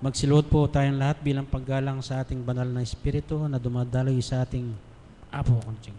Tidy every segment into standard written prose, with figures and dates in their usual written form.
Magsiluhod po tayong lahat bilang paggalang sa ating banal na Espiritu na dumadaloy sa ating Apo Kunching.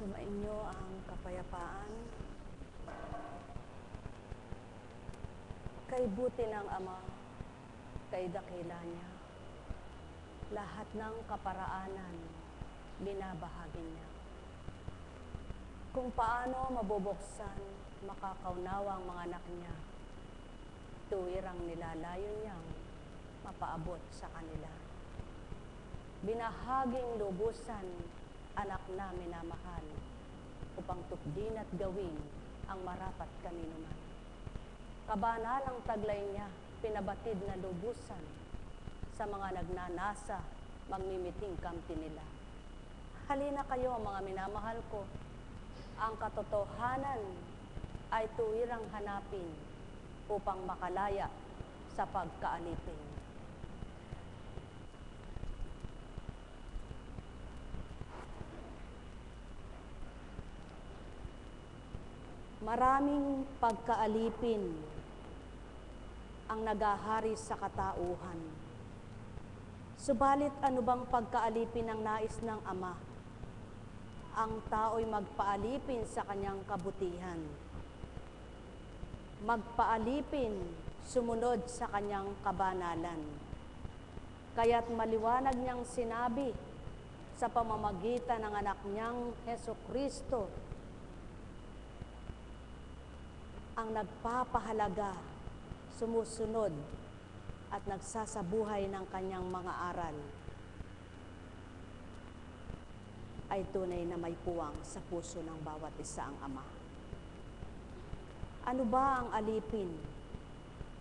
Sumainyo ang kapayapaan. Kay buti ng Ama, kay dakila niya, lahat ng kaparaanan binabahagi niya. Kung paano mabubuksan, makakaunawa ang mga anak niya, tuwirang nilalayo niyang mapaabot sa kanila. Binahaging lubusan, anak na minamahal, upang tupdin at gawin ang marapat kanino man. Kabanalang taglay niya, pinabatid na lubusan sa mga nagnanasa, magmimiting kamti nila. Halina kayo, mga minamahal ko, ang katotohanan ay tuwirang hanapin upang makalaya sa pagkaalipin. Maraming pagkaalipin ang nagahari sa katauhan. Subalit ano bang pagkaalipin ang nais ng Ama? Ang tao'y magpaalipin sa kanyang kabutihan. Magpaalipin sumunod sa kanyang kabanalan. Kaya't maliwanag niyang sinabi sa pamamagitan ng anak niyang Hesukristo, ang nagpapahalaga, sumusunod at nagsasabuhay ng kanyang mga aral ay tunay na may puwang sa puso ng bawat isa ang Ama. Ano ba ang alipin?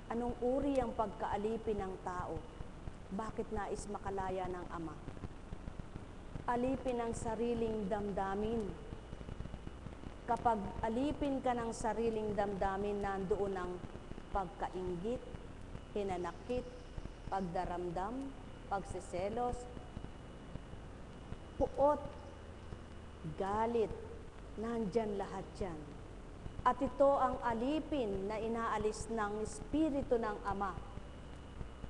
Anong uri ang pagkaalipin ng tao? Bakit nais makalaya ng Ama? Alipin ang sariling damdamin. Kapag alipin ka ng sariling damdamin, nandoon ang pagkainggit, hinanakit, pagdaramdam, pagsiselos, puot, galit, nandyan lahat yan. At ito ang alipin na inaalis ng Espiritu ng Ama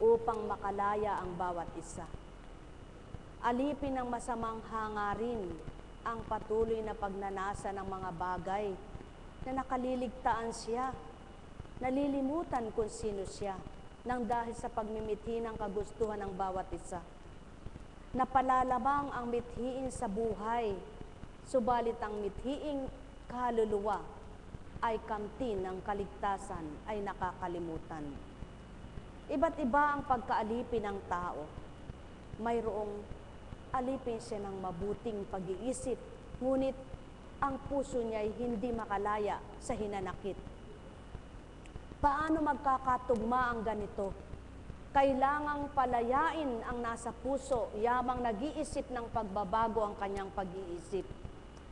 upang makalaya ang bawat isa. Alipin ng masamang hangarin, ang patuloy na pagnanasa ng mga bagay na nakaliligtaan siya, nalilimutan kung sino siya, nang dahil sa pagmimithi ng kagustuhan ng bawat isa. Napalalamang ang mithiin sa buhay, subalit ang mithiing kaluluwa ay kamti ng kaligtasan ay nakakalimutan. Iba't iba ang pagkaalipin ng tao. Mayroong alipin siya ng mabuting pag-iisip, ngunit ang puso niya ay hindi makalaya sa hinanakit. Paano magkakatugma ang ganito? Kailangang palayain ang nasa puso, yamang nag-iisip ng pagbabago ang kanyang pag-iisip.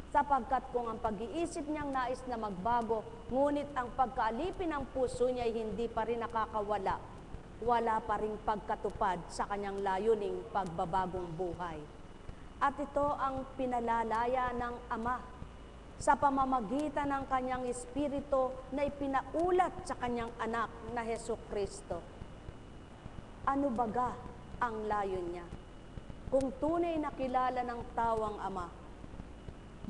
Sapagkat kung ang pag-iisip niyang nais na magbago, ngunit ang pagkaalipin ng puso niya ay hindi pa rin nakakawala, wala pa ring pagkatupad sa kanyang layuning pagbabagong buhay. At ito ang pinalalaya ng Ama sa pamamagitan ng kanyang Espiritu na ipinaulat sa kanyang anak na Hesukristo. Ano baga ang layon niya? Kung tunay na kilala ng tao ang Ama,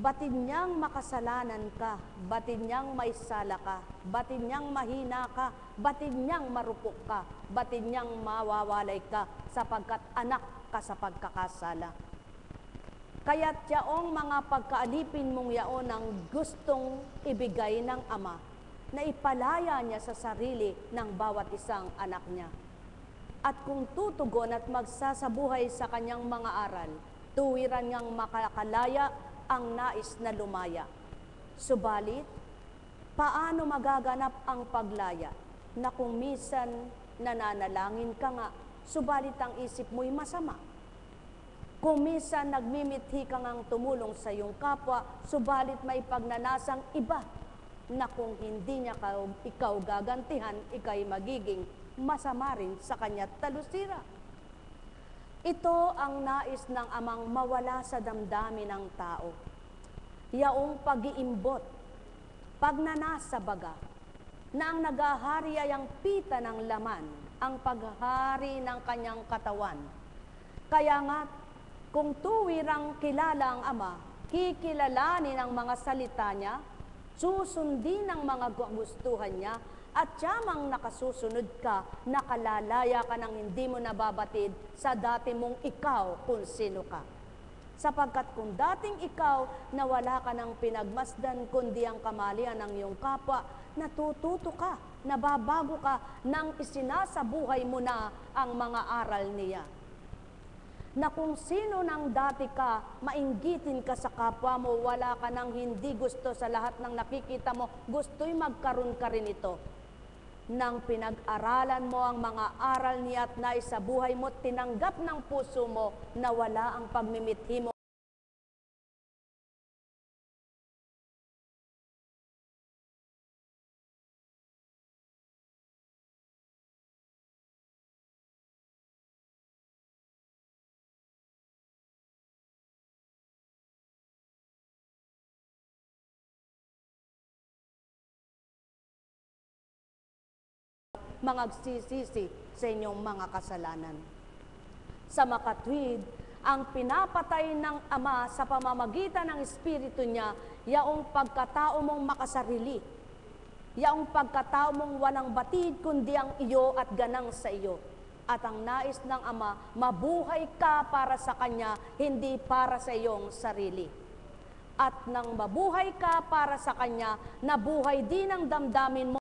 Batid niyang makasalanan ka, batid niyang may sala ka, batid niyang mahina ka, batid niyang marupok ka, batid niyang mawawalay ka, sapagkat anak ka sa pagkakasala. Kaya't yaong mga pagkaalipin mong yaon ang gustong ibigay ng Ama, na ipalaya niya sa sarili ng bawat isang anak niya. At kung tutugon at magsasabuhay sa kanyang mga aral, tuwiran niyang makakalaya ang nais na lumaya. Subalit, paano magaganap ang paglaya na kung minsan nananalangin ka nga, subalit ang isip mo'y masama? Kung minsan nagmimithi ka ngang tumulong sa iyong kapwa, subalit may pagnanasang iba na kung hindi niya ikaw gagantihan, ikay magiging masama rin sa kanya talusira. Ito ang nais ng Amang mawala sa damdamin ng tao. Yaong pag-iimbot, pagnanasa baga, na ang naghahari ay ang pita ng laman, ang paghari ng kanyang katawan. Kaya nga, kung tuwirang kilala ang Ama, kikilalanin ang mga salita niya, susundin ang mga gustuhan niya, at yamang nakasusunod ka, nakalalaya ka ng hindi mo nababatid sa dati mong ikaw kung sino ka. Sapagkat kung dating ikaw na wala ka ng pinagmasdan kundi ang kamalian ng iyong kapwa, natututo ka, nababago ka nang isinasabuhay mo na ang mga aral niya. Na kung sino nang dati ka, mainggitin ka sa kapwa mo, wala ka nang hindi gusto sa lahat ng nakikita mo, gusto'y magkaroon ka rin ito. Nang pinag-aralan mo ang mga aral niya at naisabuhay mo, tinanggap ng puso mo na wala ang pagmimithi mo. Mangagsisisi sa inyong mga kasalanan. Sa makatwid, ang pinapatay ng Ama sa pamamagitan ng Espiritu niya, yaong pagkatao mong makasarili, yaong pagkatao mong walang batid kundi ang iyo at ganang sa iyo. At ang nais ng Ama, mabuhay ka para sa Kanya, hindi para sa iyong sarili. At nang mabuhay ka para sa Kanya, nabuhay din ang damdamin mo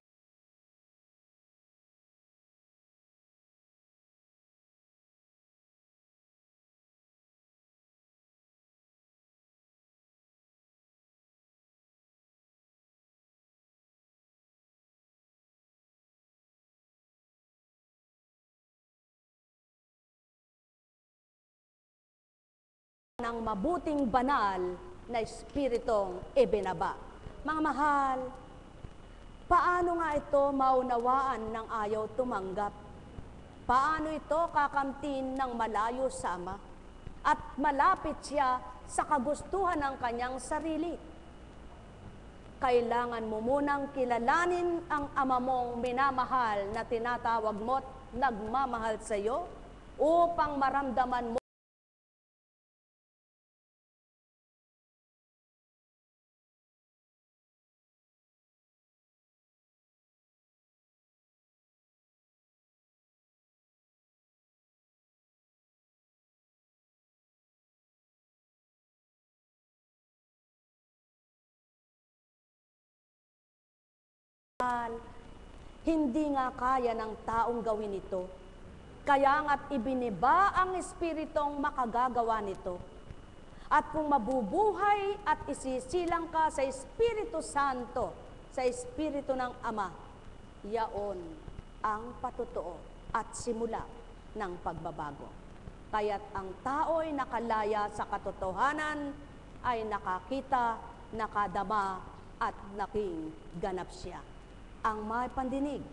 ng mabuting banal na espiritong ibinaba. Mga mahal, paano nga ito maunawaan ng ayaw tumanggap? Paano ito kakamtin ng malayo sa Ama? At malapit siya sa kagustuhan ng kanyang sarili? Kailangan mo munang kilalanin ang Ama mong minamahal na tinatawag mo't nagmamahal sa iyo upang maramdaman mo hindi nga kaya ng taong gawin ito. Kaya nga't ibiniba ang Espiritong makagagawa nito. At kung mabubuhay at isisilang ka sa Espiritu Santo, sa Espiritu ng Ama, yaon ang patotoo at simula ng pagbabago. Kaya't ang tao'y nakalaya sa katotohanan ay nakakita, nakadama at naking ganap siya. Ang may pandinig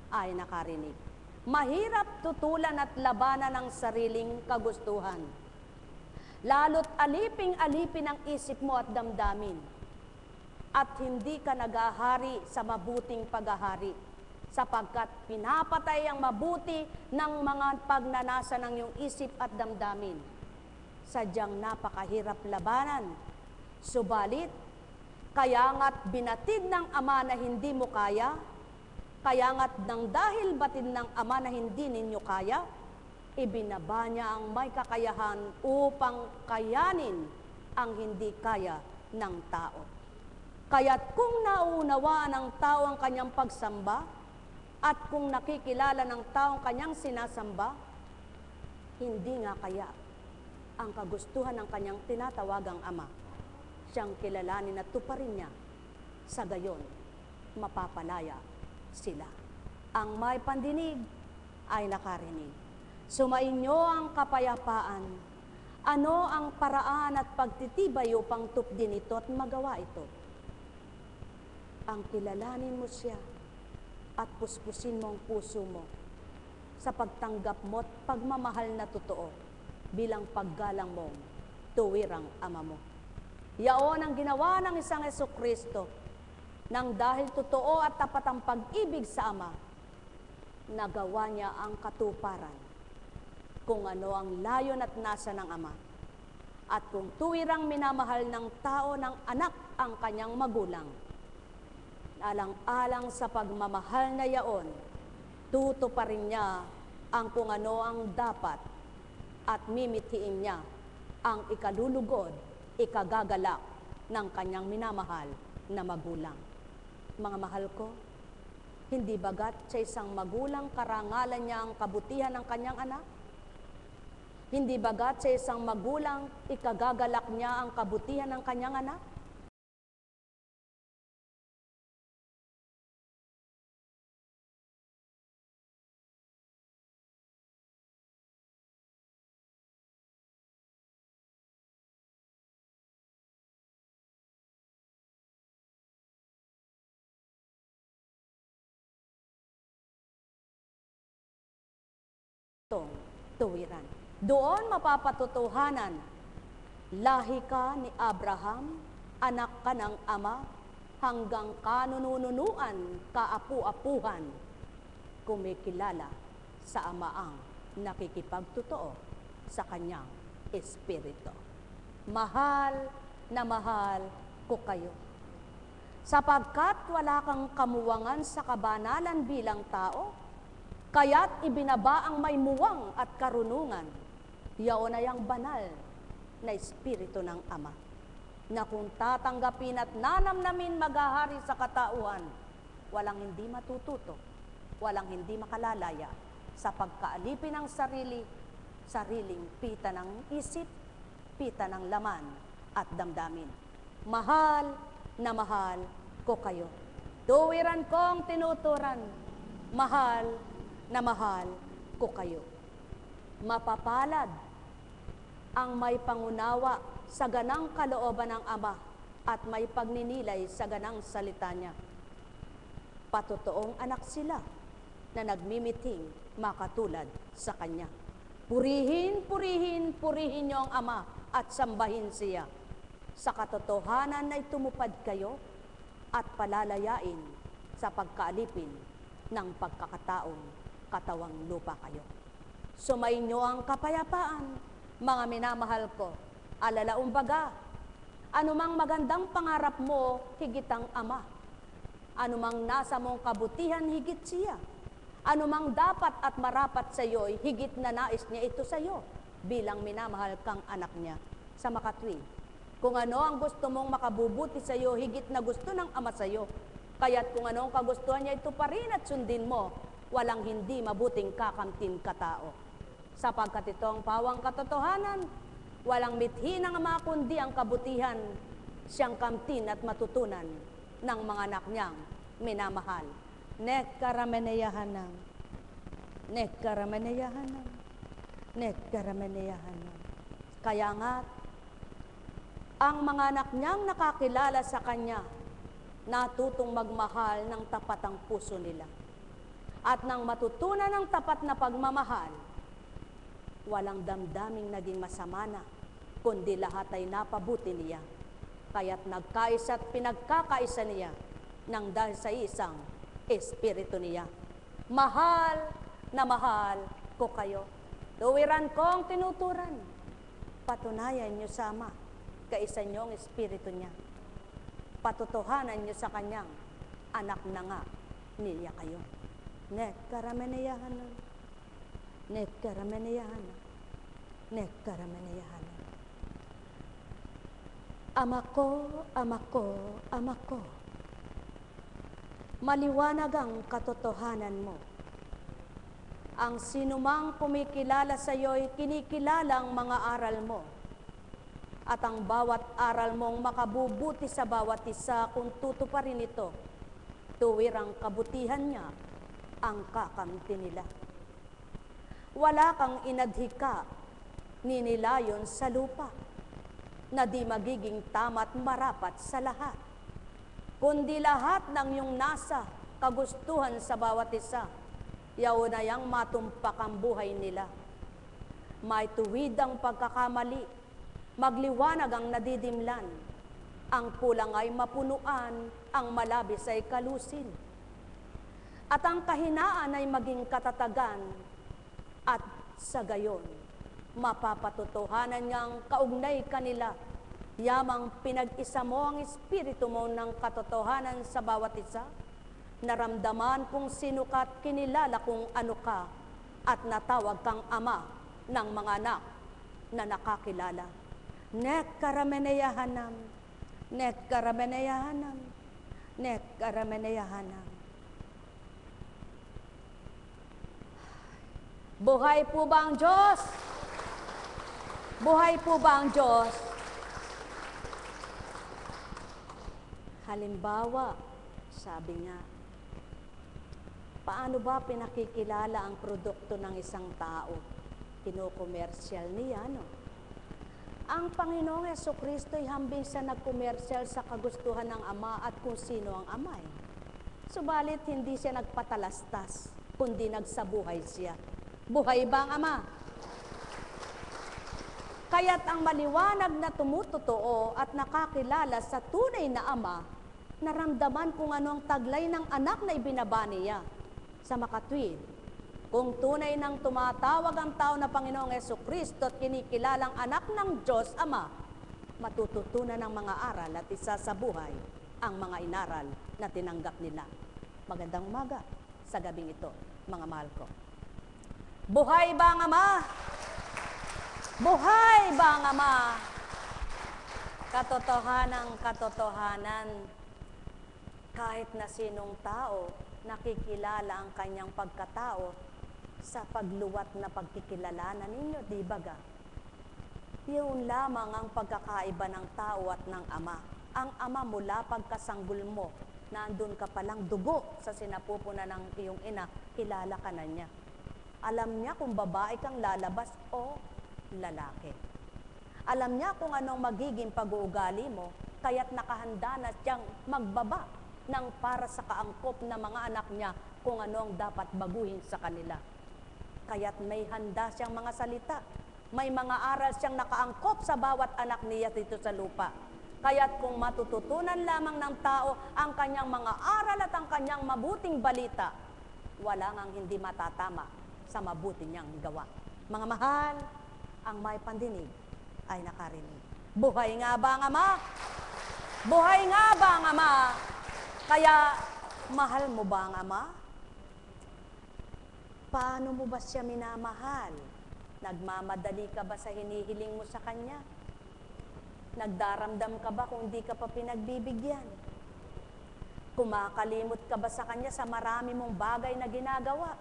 ay nakarinig. Mahirap tutulan at labanan ang sariling kagustuhan. Lalo't aliping-alipin ang isip mo at damdamin. At hindi ka naghahari sa mabuting paghahari, sapagkat pinapatay ang mabuti ng mga pagnanasa ng iyong isip at damdamin. Sadyang napakahirap labanan Subalit, kaya nga't binatid ng Ama na hindi mo kaya, kaya nga't nang dahil batid ng Ama na hindi ninyo kaya, ibinaba niya ang may kakayahan upang kayanin ang hindi kaya ng tao. Kaya't kung nauunawaan ng tao ang kanyang pagsamba, at kung nakikilala ng tao ang kanyang sinasamba, hindi nga kaya ang kagustuhan ng kanyang tinatawagang Ama siyang kilalanin at tuparin niya, sa gayon, mapapalaya sila. Ang may pandinig ay nakarinig. Sumainyo ang kapayapaan. Ano ang paraan at pagtitibay upang tupdin ito at magawa ito? Ang kilalanin mo siya at puspusin mo ang puso mo sa pagtanggap mo at pagmamahal na totoo bilang paggalang mong tuwirang Ama mo. Yaon ang ginawa ng isang Jesucristo nang dahil totoo at tapat ang pag-ibig sa Ama, nagawa niya ang katuparan kung ano ang layon at nasa ng Ama. At kung tuwirang minamahal ng tao ng anak ang kanyang magulang, alang-alang sa pagmamahal na yaon, tutuparin niya ang kung ano ang dapat at mimitiin niya ang ikalulugod, ikagagalak ng kanyang minamahal na magulang. Mga mahal ko, hindi bagat sa isang magulang karangalan niya ang kabutihan ng kanyang anak? Hindi bagat sa isang magulang ikagagalak niya ang kabutihan ng kanyang anak? Tuwiran. Doon mapapatutuhanan, lahi ka ni Abraham, anak ka ng Ama, hanggang kanununuan, kaapu-apuhan, kumikilala sa Ama ang nakikipagtotoo sa kanyang Espiritu. Mahal na mahal ko kayo, sapagkat wala kang kamuwangan sa kabanalan bilang tao, kaya't ibinaba ang may muwang at karunungan, yaon ay ang banal na Espiritu ng Ama, na kung tatanggapin at nanamnamin maghahari sa katauhan, walang hindi matututo, walang hindi makalalaya sa pagkaalipin ng sariling pita ng isip, pita ng laman at damdamin. Mahal na mahal ko kayo. Tuwiran kong tinuturan, mahal na mahal ko kayo. Mapapalad ang may pangunawa sa ganang kalooban ng Ama at may pagninilay sa ganang salita niya. Patotoong anak sila na nagmimiting makatulad sa Kanya. Purihin, purihin, purihin niyo ang Ama at sambahin siya. Sa katotohanan ay tumupad kayo at palalayain sa pagkaalipin ng pagkakataong katawang lupa kayo. Sumainyo ang kapayapaan, mga minamahal ko. Alalaumbaga, anumang magandang pangarap mo, higit ang Ama. Anumang nasa mong kabutihan, higit siya. Anumang dapat at marapat sa iyo, higit na nais niya ito sa iyo, bilang minamahal kang anak niya. Sa makatwi, kung ano ang gusto mong makabubuti sa iyo, higit na gusto ng Ama sa iyo. Kaya't kung ano ang kagustuhan niya, ito pa rin at sundin mo, walang hindi mabuting kakamtin katao. Sapagkat ito ang pawang katotohanan, walang mithi ng Ama kundi ang kabutihan, siyang kamtin at matutunan ng mga anak niyang minamahal. Nekkarameneyahanam, nekkarameneyahanam, nekkarameneyahanam. Kaya nga, ang mga anak niyang nakakilala sa Kanya, natutong magmahal ng tapat ang puso nila. At nang matutunan ng tapat na pagmamahal, walang damdaming naging masama na, kundi lahat ay napabuti niya. Kaya't nagkaisa at pinagkakaisa niya nang dahil sa isang Espiritu niya. Mahal na mahal ko kayo. Tuwiran kong tinuturan. Patunayan niyo sa Ama kaisa niyong Espiritu niya. Patutuhanan niyo sa kanyang anak na nga niya kayo. Nekkarameneyahanan. Nekkarameneyahanan. Nekkarameneyahanan. Ama ko, ama ko, ama ko. Maliwanag ang katotohanan mo. Ang sinumang kumikilala sa iyo'y kinikilala ang mga aral mo. At ang bawat aral mong makabubuti sa bawat isa kung tutuparin ito, tuwirang kabutihan niya ang kakamti nila. Wala kang inadhika ni nilayon sa lupa na di magiging tama't marapat sa lahat, kundi lahat ng iyong nasa kagustuhan sa bawat isa, yaunayang matumpak ang buhay nila. May tuwid ang pagkakamali, magliwanag ang nadidimlan, ang kulang ay mapunuan, ang malabis ay kalusin, at ang kahinaan ay maging katatagan, at sa gayon, mapapatutuhanan niyang kaugnay kanila, yamang pinag-isa mo ang Espiritu mo ng katotohanan sa bawat isa, naramdaman kung sino ka at kinilala kung ano ka, at natawag kang ama ng mga anak na nakakilala. Nekkarameneyahanam, nekkarameneyahanam, nekkarameneyahanam. Buhay po ba ang Diyos? Buhay po ba ang Diyos? Halimbawa, sabi nga, paano ba pinakikilala ang produkto ng isang tao? Kinokomersyal niya, no? Ang Panginoong Jesucristo'y hambing sa nagkomersyal sa kagustuhan ng Ama at kung sino ang Ama. Subalit, hindi siya nagpatalastas, kundi nagsabuhay siya. Buhay ba ang Ama? Kaya't ang maliwanag na tumutotoo at nakakilala sa tunay na Ama, naramdaman kung ano ang taglay ng anak na ibinaba niya sa makatwid. Kung tunay nang tumatawag ang tao na Panginoong Jesucristo at kinikilalang anak ng Diyos Ama, matututunan ng mga aral at isa sa buhay ang mga inaral na tinanggap nila. Magandang umaga sa gabing ito, mga mahal ko. Buhay ba ang Ama? Buhay ba ang Ama? Katotohanang katotohanan, kahit na sinong tao, nakikilala ang kanyang pagkatao sa pagluwat na pagkikilalanan ninyo, di ba ga? Yun lamang ang pagkakaiba ng tao at ng Ama. Ang Ama mula pagkasanggol mo, nandun ka palang dugo sa sinapupunan ng iyong ina, kilala ka na niya. Alam niya kung babae kang lalabas o lalaki. Alam niya kung anong magiging pag-uugali mo, kaya't nakahanda na siyang magbaba ng para sa kaangkop na mga anak niya kung anong dapat baguhin sa kanila. Kaya't may handa siyang mga salita, may mga aral siyang nakaangkop sa bawat anak niya dito sa lupa. Kaya't kung matututunan lamang ng tao ang kanyang mga aral at ang kanyang mabuting balita, wala ngang hindi matatama sa mabuti niyang gawa. Mga mahal, ang may pandinig ay nakarinig. Buhay nga ba ang Ama? Buhay nga ba ang Ama? Kaya, mahal mo ba ang Ama? Paano mo ba siya minamahal? Nagmamadali ka ba sa hinihiling mo sa Kanya? Nagdaramdam ka ba kung di ka pa pinagbibigyan? Kumakalimot ka ba sa Kanya sa marami mong bagay na ginagawa?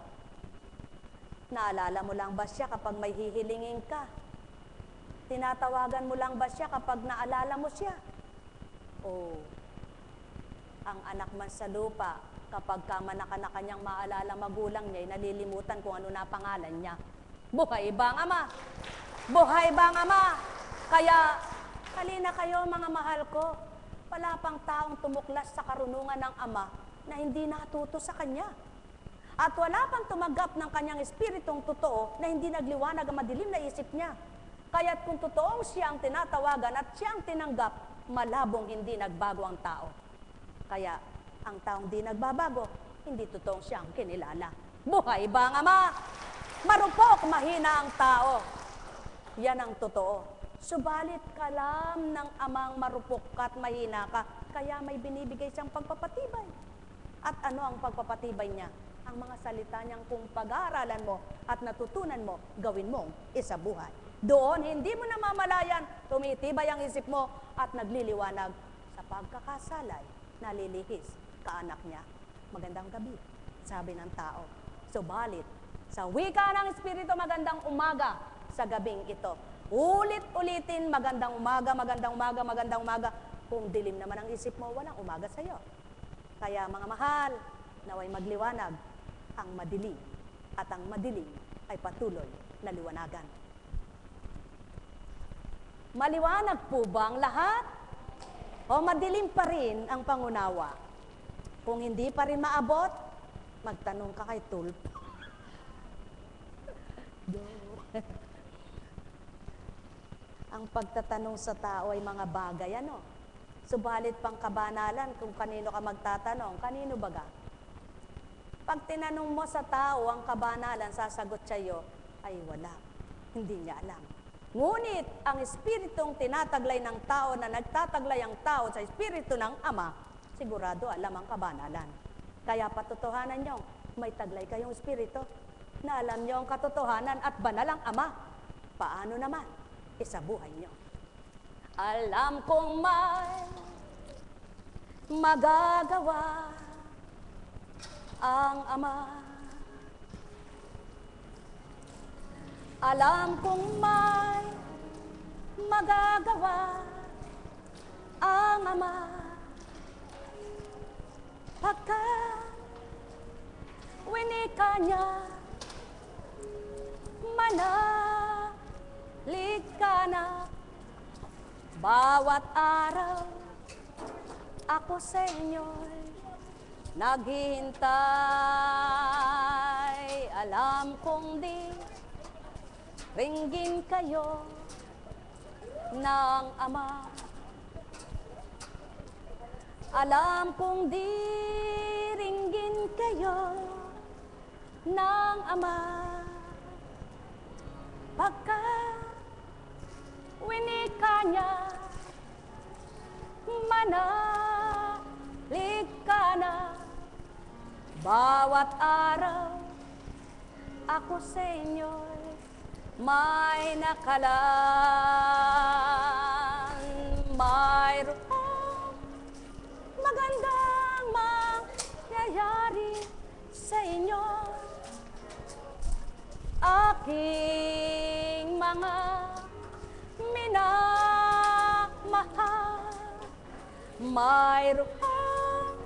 Naalala mo lang ba siya kapag may hihilingin ka? Tinatawagan mo lang ba siya kapag naalala mo siya? O, ang anak man sa lupa, kapag kamanak na kanyang maalala magulang niya, nalilimutan kung ano na pangalan niya. Buhay ba ang Ama? Buhay ba ang Ama? Kaya, halina kayo mga mahal ko, wala pang taong tumuklas sa karunungan ng Ama na hindi natuto sa Kanya. At wala pang tumanggap ng kanyang espiritong totoo na hindi nagliwanag ang madilim na isip niya. Kaya't kung totoong siya ang tinatawagan at siya ang tinanggap, malabong hindi nagbago ang tao. Kaya ang taong di nagbabago, hindi totoong siya ang kinilala. Buhay ba ang Ama? Marupok, mahina ang tao. Yan ang totoo. Subalit kalam ng amang marupok ka at mahina ka, kaya may binibigay siyang pagpapatibay. At ano ang pagpapatibay niya? Ang mga salita niyang kung pag-aaralan mo at natutunan mo, gawin mong isabuhay. Doon, hindi mo namamalayan, tumitibay ang isip mo at nagliliwanag sa pagkakasalay, nalilihis, kaanak niya. Magandang gabi, sabi ng tao. Subalit, sa wika ng Espiritu, magandang umaga sa gabing ito. Ulit-ulitin, magandang umaga, magandang umaga, magandang umaga. Kung dilim naman ang isip mo, walang umaga sa iyo. Kaya mga mahal, naway magliwanag ang madilim at ang madilim ay patuloy na liwanagan. Maliwanag po ba ang lahat? O madilim pa rin ang pangunawa? Kung hindi pa rin maabot, magtanong ka kay Tulp. Ang pagtatanong sa tao ay mga bagay, ano? Subalit pang kabanalan kung kanino ka magtatanong, kanino baga? Pag tinanong mo sa tao ang kabanalan, sasagot siya iyo, ay wala, hindi niya alam. Ngunit ang espiritong tinataglay ng tao na nagtataglay ang tao sa espiritu ng Ama, sigurado alam ang kabanalan. Kaya patotohanan niyo, may taglay kayong espiritu na alam niyo ang katotohanan at banal ang Ama. Paano naman? Isabuhay niyo. Alam kong may magagawa ang Ama. Alam kong may magagawa ang Ama. Pagkat winika niya, manalig ka na. Bawat araw ako sa inyo'y naghihintay. Alam kong di ringgin kayo ng Ama. Alam kong di ringgin kayo ng Ama. Pagkat winika niya, manalig ka na. Bawat araw ako sa inyo'y may nakalaan. Mayroong magandang mangyayari sa inyo. Aking mga minamahal, mayroong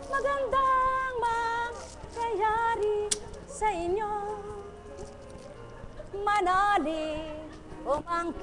magandang mangyayari sa inyo. Manalig umang